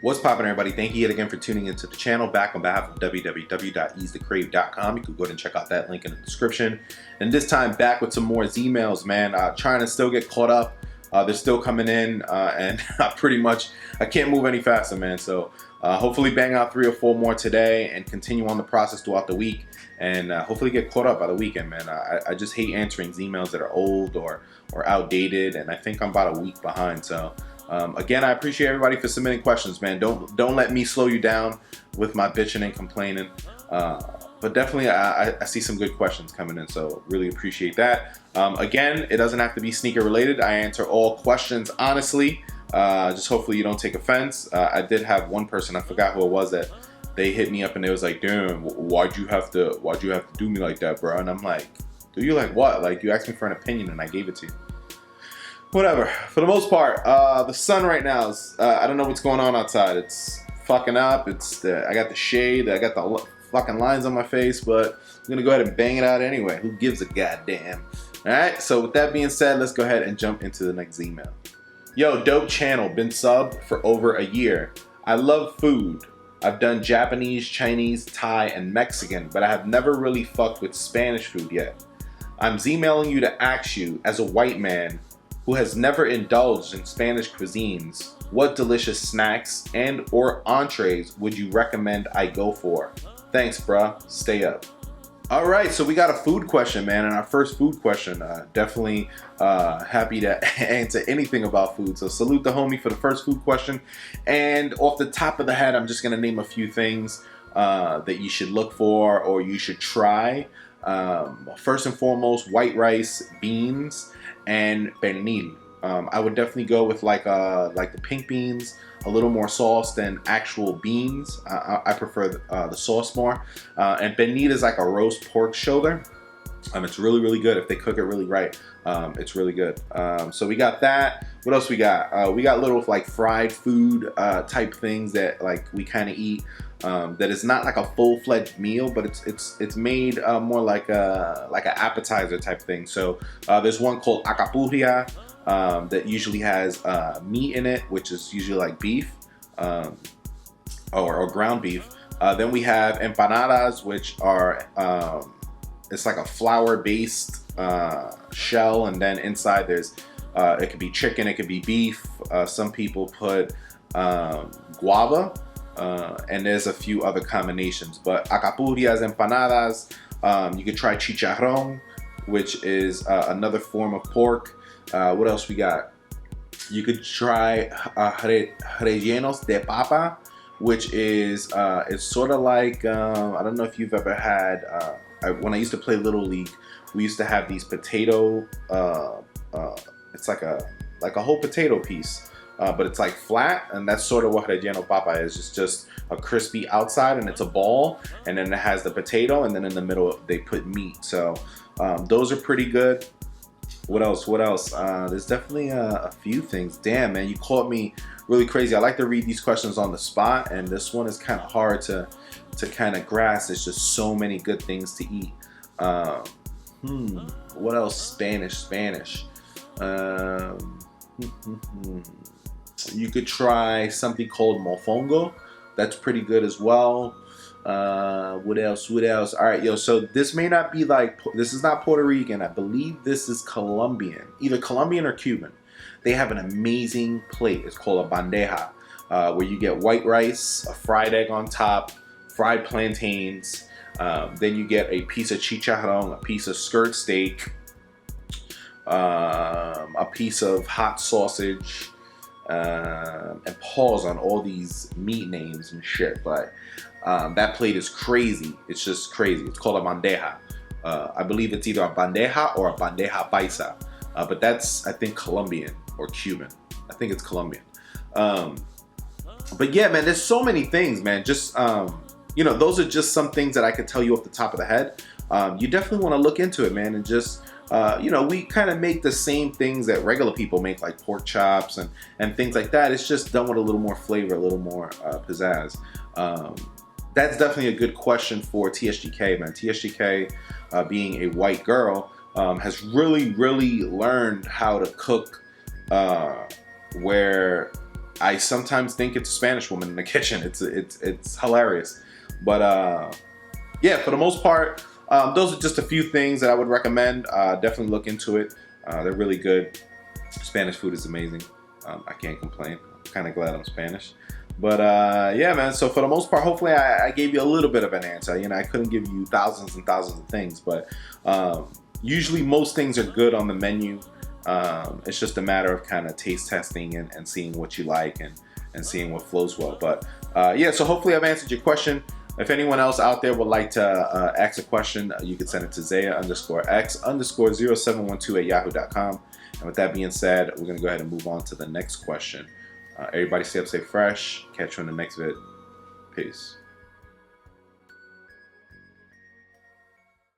What's poppin', everybody? Thank you yet again for tuning into the channel. Back on behalf of www.easethecrave.com. You can go ahead and check out that link in the description. And this time back with some more emails, man. Trying to still get caught up. They're still coming in, and I can't move any faster, man. So hopefully bang out 3 or 4 more today and continue on the process throughout the week, and hopefully get caught up by the weekend, man. I just hate answering emails that are old or outdated, and I think I'm about a week behind. So again, I appreciate everybody for submitting questions, man. Don't let me slow you down with my bitching and complaining. But definitely, I see some good questions coming in, so really appreciate that. Again, it doesn't have to be sneaker related. I answer all questions honestly. Just hopefully you don't take offense. I did have one person, I forgot who it was, that they hit me up and they was like, "Damn, why'd you have to do me like that, bro?" And I'm like, "Do you like what? Like, you asked me for an opinion and I gave it to you." Whatever. For the most part, the sun right now is, I don't know what's going on outside. It's fucking up. I got the shade. I got the fucking lines on my face, but I'm gonna go ahead and bang it out anyway. Who gives a goddamn? All right. So with that being said, let's go ahead and jump into the next email. Yo, dope channel. Been subbed for over a year. I love food. I've done Japanese, Chinese, Thai, and Mexican, but I have never really fucked with Spanish food yet. I'm emailing you to ask you, as a white man who has never indulged in Spanish cuisines, what delicious snacks and or entrees would you recommend I go for? Thanks, bruh. Stay up. All right, so we got a food question, man, and our first food question. Definitely happy to answer anything about food. So salute the homie for the first food question. And off the top of the head, I'm just gonna name a few things that you should look for or you should try. First and foremost, white rice, beans, and pernil. I would definitely go with like the pink beans, a little more sauce than actual beans. I prefer the sauce more. And pernil is like a roast pork shoulder. It's really, really good if they cook it really right. It's really good. So we got that. What else we got? We got little like fried food type things that like we kind of eat. That is not like a full-fledged meal, but it's made more like an appetizer type thing. So there's one called acapurria that usually has meat in it, which is usually like beef or ground beef. Then we have empanadas, which are it's like a flour-based shell, and then inside there's it could be chicken, it could be beef. Some people put guava. And there's a few other combinations, but acapurrias, empanadas. You could try chicharrón, which is another form of pork. What else we got? You could try rellenos de papa, which is it's sort of like I don't know if you've ever had. When I used to play Little League, we used to have these potato. It's like a whole potato piece. But it's like flat, and that's sort of what relleno papa is. It's just a crispy outside, and it's a ball, and then it has the potato, and then in the middle they put meat. So those are pretty good. What else? There's definitely a few things. Damn, man, you caught me really crazy. I like to read these questions on the spot, and this one is kind of hard to kind of grasp. There's just so many good things to eat. What else? Spanish. You could try something called mofongo. That's pretty good as well. What else? All right, yo, so this may not be like, this is not Puerto Rican. I believe this is Colombian, either Colombian or Cuban. They have an amazing plate. It's called a bandeja, where you get white rice, a fried egg on top, fried plantains. Then you get a piece of chicharrón, a piece of skirt steak, a piece of hot sausage, and pause on all these meat names and shit, but that plate is crazy. It's just crazy. It's called a bandeja. I believe it's either a bandeja or a bandeja paisa, but that's, I think, Colombian or Cuban. I think it's Colombian. But yeah, man, there's so many things, man. Just you know, those are just some things that I could tell you off the top of the head. You definitely want to look into it, man, and just you know, we kind of make the same things that regular people make, like pork chops and things like that. It's just done with a little more flavor, a little more pizzazz. That's definitely a good question for TSGK, man. TSGK, being a white girl, has really learned how to cook where I sometimes think it's a Spanish woman in the kitchen. It's hilarious. But yeah, for the most part, those are just a few things that I would recommend. Definitely look into it. They're really good. Spanish food is amazing. I can't complain. I'm kind of glad I'm Spanish. But yeah, man, so for the most part, hopefully I gave you a little bit of an answer. You know, I couldn't give you thousands and thousands of things, but usually most things are good on the menu. It's just a matter of kind of taste testing and seeing what you like and seeing what flows well. But yeah, so hopefully I've answered your question. If anyone else out there would like to ask a question, you can send it to Zaya_X_0712@yahoo.com. And with that being said, we're going to go ahead and move on to the next question. Everybody stay up, stay fresh. Catch you in the next vid. Peace.